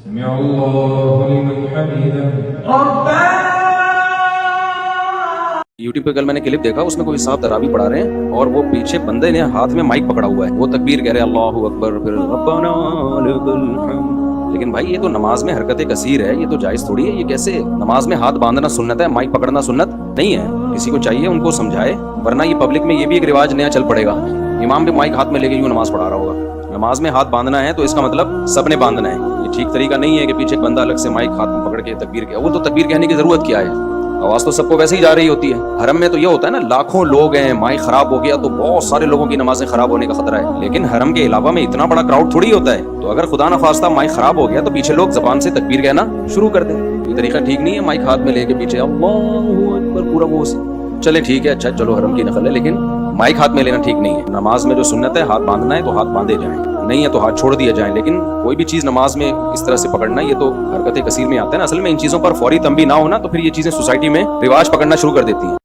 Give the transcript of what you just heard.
سمع الله لمن حمده ربنا. यूट्यूब पे कल मैंने क्लिप देखा, उसमें कोई साहब तरावी पढ़ा रहे हैं और वो पीछे बंदे ने हाथ में माइक पकड़ा हुआ है, वो तकबीर कह रहे हैं अल्लाहु अकबर, फिर रब्बना लकल हम्द। लेकिन भाई ये तो नमाज में हरकत कसीर है, ये तो जायज थोड़ी है। ये कैसे नमाज में हाथ बांधना सुन्नत है, माइक पकड़ना सुन्नत नहीं है? किसी को चाहिए उनको समझाए, वरना ये पब्लिक में ये भी एक रिवाज नया चल पड़ेगा। इमाम भी माइक हाथ में लेके यूं नमाज पढ़ा रहा होगा। नमाज में हाथ बांधना है तो इसका मतलब सबने बांधना है। ये ठीक तरीका नहीं है कि पीछे एक बंदा अलग से माइक हाथ में पकड़ के तकबीर किया। वो तो तकबीर कहने की जरूरत क्या है, आवाज तो सबको वैसे ही जा रही होती है। हरम में तो ये होता है ना, लाखों लोग हैं, माइक खराब हो गया तो बहुत सारे लोगों की नमाजें खराब होने का खतरा है। लेकिन हरम के अलावा में इतना बड़ा क्राउड थोड़ी होता है, तो अगर खुदा न खास्ता माइक खराब हो गया तो पीछे लोग जबान से तकबीर कहना शुरू कर दें। ये तरीका ठीक नहीं है, माइक हाथ में लेके पीछे अल्लाहु अकबर पूरा वो चले ठीक है, अच्छा चलो हरम की नकल है, लेकिन माइक हाथ में लेना ठीक नहीं है। नमाज में जो सुन्नत है हाथ बांधना है तो हाथ बांधे जाएं, नहीं है तो हाथ छोड़ दिया जाए। लेकिन कोई भी चीज नमाज में इस तरह से पकड़ना, ये तो हरकत कसीर में आता है ना। असल में इन चीजों पर फौरी तंबी ना होना तो फिर ये चीजें सोसाइटी में रिवाज पकड़ना शुरू कर देती हैं।